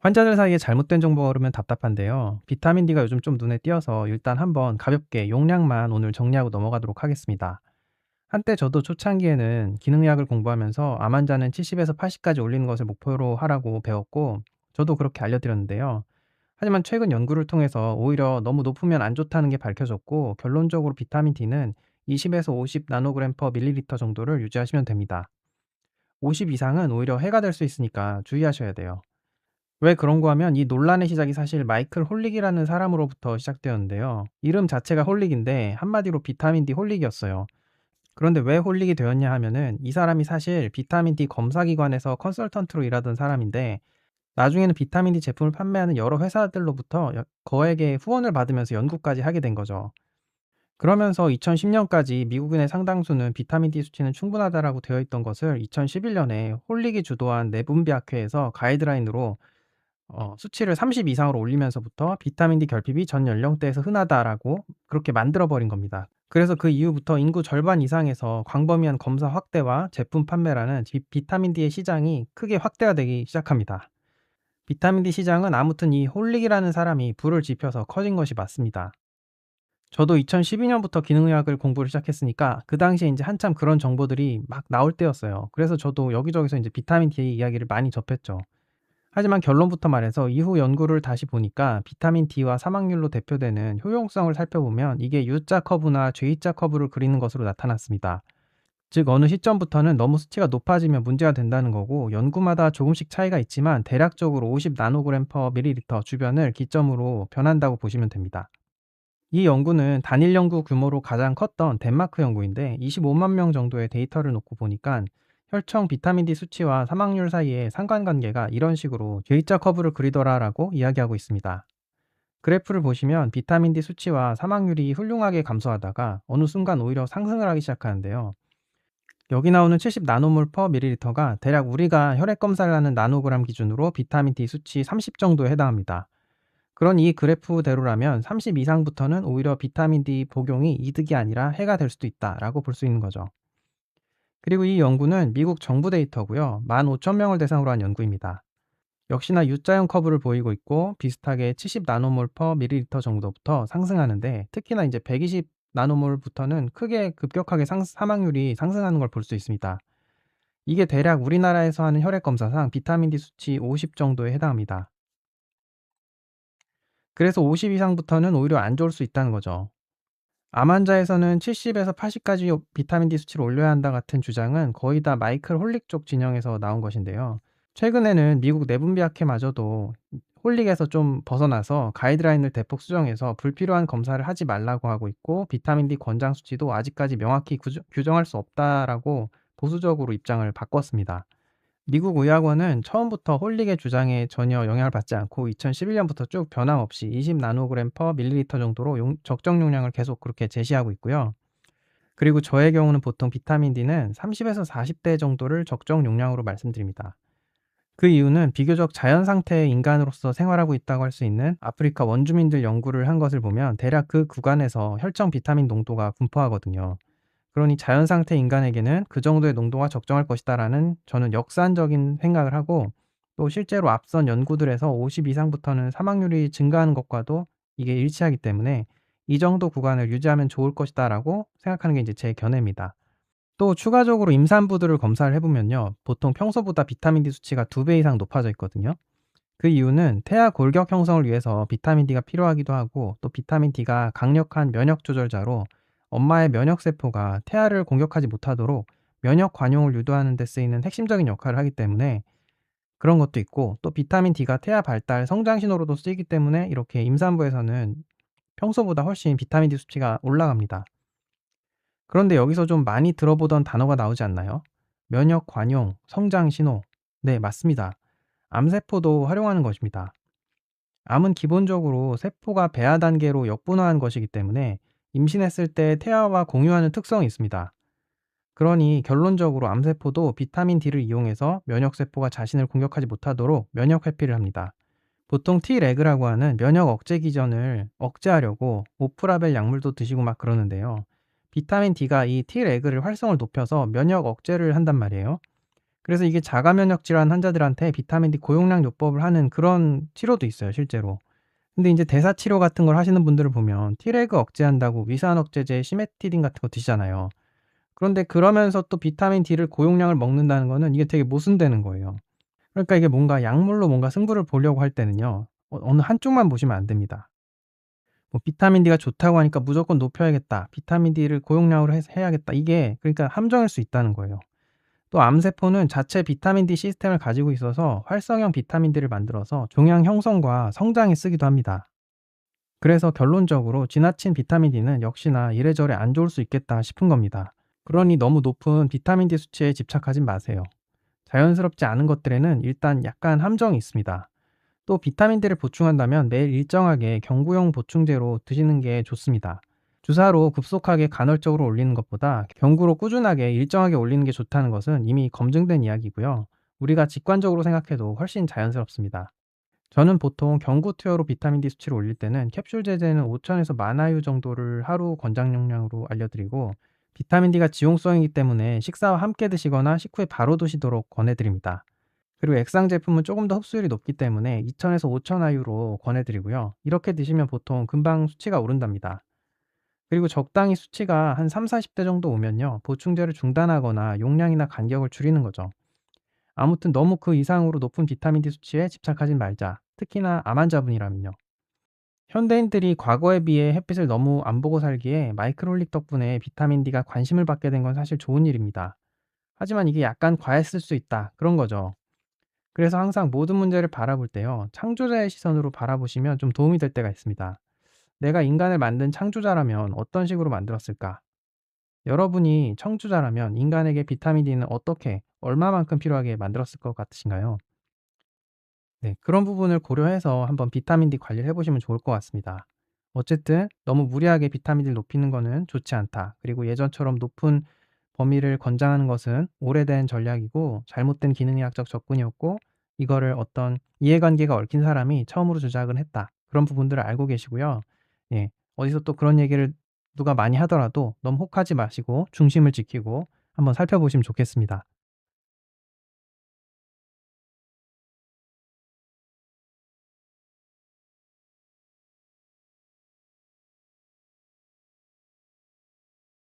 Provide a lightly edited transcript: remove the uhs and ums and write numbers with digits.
환자들 사이에 잘못된 정보가 흐르면 답답한데요. 비타민 D가 요즘 좀 눈에 띄어서 일단 한번 가볍게 용량만 오늘 정리하고 넘어가도록 하겠습니다. 한때 저도 초창기에는 기능약을 공부하면서 암 환자는 70에서 80까지 올리는 것을 목표로 하라고 배웠고, 저도 그렇게 알려드렸는데요. 하지만 최근 연구를 통해서 오히려 너무 높으면 안 좋다는 게 밝혀졌고, 결론적으로 비타민 D는 20에서 50 나노그램 퍼 밀리리터 정도를 유지하시면 됩니다. 50 이상은 오히려 해가 될 수 있으니까 주의하셔야 돼요. 왜 그런가 하면 이 논란의 시작이 사실 마이클 홀릭이라는 사람으로부터 시작되었는데요. 이름 자체가 홀릭인데 한마디로 비타민 D 홀릭이었어요. 그런데 왜 홀릭이 되었냐 하면은 이 사람이 사실 비타민 D 검사 기관에서 컨설턴트로 일하던 사람인데, 나중에는 비타민 D 제품을 판매하는 여러 회사들로부터 거액의 후원을 받으면서 연구까지 하게 된 거죠. 그러면서 2010년까지 미국인의 상당수는 비타민 D 수치는 충분하다라고 되어 있던 것을 2011년에 홀릭이 주도한 내분비학회에서 가이드라인으로 수치를 30 이상으로 올리면서부터 비타민 D 결핍이 전 연령대에서 흔하다라고 그렇게 만들어 버린 겁니다. 그래서 그 이후부터 인구 절반 이상에서 광범위한 검사 확대와 제품 판매라는 비타민 D의 시장이 크게 확대가 되기 시작합니다. 비타민 D 시장은 아무튼 이 홀릭이라는 사람이 불을 지펴서 커진 것이 맞습니다. 저도 2012년부터 기능의학을 공부를 시작했으니까 그 당시에 인제 한참 그런 정보들이 막 나올 때였어요. 그래서 저도 여기저기서 인제 비타민 D 이야기를 많이 접했죠. 하지만 결론부터 말해서 이후 연구를 다시 보니까 비타민 D와 사망률로 대표되는 효용성을 살펴보면 이게 U자 커브나 J자 커브를 그리는 것으로 나타났습니다. 즉 어느 시점부터는 너무 수치가 높아지면 문제가 된다는 거고, 연구마다 조금씩 차이가 있지만 대략적으로 50 나노그램 퍼 밀리리터 주변을 기점으로 변한다고 보시면 됩니다. 이 연구는 단일 연구 규모로 가장 컸던 덴마크 연구인데, 25만 명 정도의 데이터를 놓고 보니까 혈청 비타민 D 수치와 사망률 사이의 상관관계가 이런 식으로 J자 커브를 그리더라라고 이야기하고 있습니다. 그래프를 보시면 비타민 D 수치와 사망률이 훌륭하게 감소하다가 어느 순간 오히려 상승을 하기 시작하는데요. 여기 나오는 70 나노몰 퍼 밀리리터가 대략 우리가 혈액 검사를 하는 나노그램 기준으로 비타민 D 수치 30 정도에 해당합니다. 그런 이 그래프대로라면 30 이상부터는 오히려 비타민 D 복용이 이득이 아니라 해가 될 수도 있다라고 볼 수 있는 거죠. 그리고 이 연구는 미국 정부 데이터고요. 15,000명을 대상으로 한 연구입니다. 역시나 U자형 커브를 보이고 있고, 비슷하게 70 나노몰 퍼 밀리리터 정도부터 상승하는데, 특히나 이제 120 나노몰부터는 크게 급격하게 사망률이 상승하는 걸 볼 수 있습니다. 이게 대략 우리나라에서 하는 혈액 검사상 비타민 D 수치 50 정도에 해당합니다. 그래서 50 이상부터는 오히려 안 좋을 수 있다는 거죠. 암 환자에서는 70에서 80까지 비타민 D 수치를 올려야 한다 같은 주장은 거의 다 마이클 홀릭 쪽 진영에서 나온 것인데요. 최근에는 미국 내분비학회마저도 홀릭에서 좀 벗어나서 가이드라인을 대폭 수정해서 불필요한 검사를 하지 말라고 하고 있고, 비타민 D 권장 수치도 아직까지 명확히 규정할 수 없다라고 보수적으로 입장을 바꿨습니다. 미국 의학원은 처음부터 홀릭의 주장에 전혀 영향을 받지 않고 2011년부터 쭉 변함없이 20 나노그램 퍼 밀리리터 정도로 적정 용량을 계속 그렇게 제시하고 있고요. 그리고 저의 경우는 보통 비타민 D는 30에서 40대 정도를 적정 용량으로 말씀드립니다. 그 이유는 비교적 자연 상태의 인간으로서 생활하고 있다고 할 수 있는 아프리카 원주민들 연구를 한 것을 보면 대략 그 구간에서 혈청 비타민 농도가 분포하거든요. 그러니 자연 상태 인간에게는 그 정도의 농도가 적정할 것이다라는 저는 역산적인 생각을 하고, 또 실제로 앞선 연구들에서 50 이상부터는 사망률이 증가하는 것과도 이게 일치하기 때문에 이 정도 구간을 유지하면 좋을 것이다라고 생각하는 게 이제 제 견해입니다. 또 추가적으로 임산부들을 검사를 해 보면요. 보통 평소보다 비타민 D 수치가 2배 이상 높아져 있거든요. 그 이유는 태아 골격 형성을 위해서 비타민 D가 필요하기도 하고, 또 비타민 D가 강력한 면역 조절자로 엄마의 면역 세포가 태아를 공격하지 못하도록 면역 관용을 유도하는 데 쓰이는 핵심적인 역할을 하기 때문에 그런 것도 있고, 또 비타민 D가 태아 발달 성장 신호로도 쓰이기 때문에 이렇게 임산부에서는 평소보다 훨씬 비타민 D 수치가 올라갑니다. 그런데 여기서 좀 많이 들어보던 단어가 나오지 않나요? 면역 관용, 성장 신호. 네, 맞습니다. 암세포도 활용하는 것입니다. 암은 기본적으로 세포가 배아 단계로 역분화한 것이기 때문에 임신했을 때 태아와 공유하는 특성이 있습니다. 그러니 결론적으로 암세포도 비타민 D를 이용해서 면역세포가 자신을 공격하지 못하도록 면역 회피를 합니다. 보통 T레그라고 하는 면역 억제 기전을 억제하려고 오프라벨 약물도 드시고 막 그러는데요. 비타민 D가 이 T레그를 활성을 높여서 면역 억제를 한단 말이에요. 그래서 이게 자가 면역 질환 환자들한테 비타민 D 고용량 요법을 하는 그런 치료도 있어요, 실제로. 근데 인제 대사 치료 같은 걸 하시는 분들을 보면 Treg 억제한다고 위산 억제제 시메티딘 같은 거 드시잖아요. 그런데 그러면서 또 비타민 D를 고용량을 먹는다는 거는 이게 되게 모순되는 거예요. 그러니까 이게 뭔가 약물로 뭔가 승부를 보려고 할 때는요. 어느 한쪽만 보시면 안 됩니다. 뭐 '비타민 D가 좋다고 하니까 무조건 높여야겠다. 비타민 D를 고용량으로 해야겠다.' 이게 그러니까 함정일 수 있다는 거예요. 또 암세포는 자체 비타민 D 시스템을 가지고 있어서 활성형 비타민 D를 만들어서 종양 형성과 성장에 쓰기도 합니다. 그래서 결론적으로 지나친 비타민 D는 역시나 이래저래 안 좋을 수 있겠다 싶은 겁니다. 그러니 너무 높은 비타민 D 수치에 집착하진 마세요. 자연스럽지 않은 것들에는 일단 약간 함정이 있습니다. 또 비타민 D를 보충한다면 매일 일정하게 경구용 보충제로 드시는 게 좋습니다. 주사로 급속하게 간헐적으로 올리는 것보다 경구로 꾸준하게 일정하게 올리는 게 좋다는 것은 이미 검증된 이야기고요. 우리가 직관적으로 생각해도 훨씬 자연스럽습니다. 저는 보통 경구 투여로 비타민 D 수치를 올릴 때는 캡슐 제제는 5,000에서 10,000IU 정도를 하루 권장 용량으로 알려드리고, 비타민 D가 지용성이기 때문에 식사와 함께 드시거나 식후에 바로 드시도록 권해드립니다. 그리고 액상 제품은 조금 더 흡수율이 높기 때문에 2,000에서 5,000IU로 권해드리고요. 이렇게 드시면 보통 금방 수치가 오른답니다. 그리고 적당히 수치가 한 30-40대 정도 오면요, 보충제를 중단하거나 용량이나 간격을 줄이는 거죠. 아무튼 너무 그 이상으로 높은 비타민 D 수치에 집착하진 말자. 특히나 암 환자분이라면요. 현대인들이 과거에 비해 햇빛을 너무 안 보고 살기에 마이크로올릭 덕분에 비타민 D가 관심을 받게 된 건 사실 좋은 일입니다. 하지만 이게 약간 과했을 수 있다, 그런 거죠. 그래서 항상 모든 문제를 바라볼 때요, 창조자의 시선으로 바라보시면 좀 도움이 될 때가 있습니다. 내가 인간을 만든 창조자라면 어떤 식으로 만들었을까? 여러분이 창조자라면 인간에게 비타민 D는 어떻게, 얼마만큼 필요하게 만들었을 것 같으신가요? 네. 그런 부분을 고려해서 한번 비타민 D 관리를 해 보시면 좋을 것 같습니다. 어쨌든 너무 무리하게 비타민 D를 높이는 거는 좋지 않다. 그리고 예전처럼 높은 범위를 권장하는 것은 오래된 전략이고 잘못된 기능의학적 접근이었고, 이거를 어떤 이해관계가 얽힌 사람이 처음으로 주장을 했다. 그런 부분들을 알고 계시고요. 예. 어디서 또 그런 얘기를 누가 많이 하더라도 너무 혹하지 마시고 중심을 지키고 한번 살펴보시면 좋겠습니다.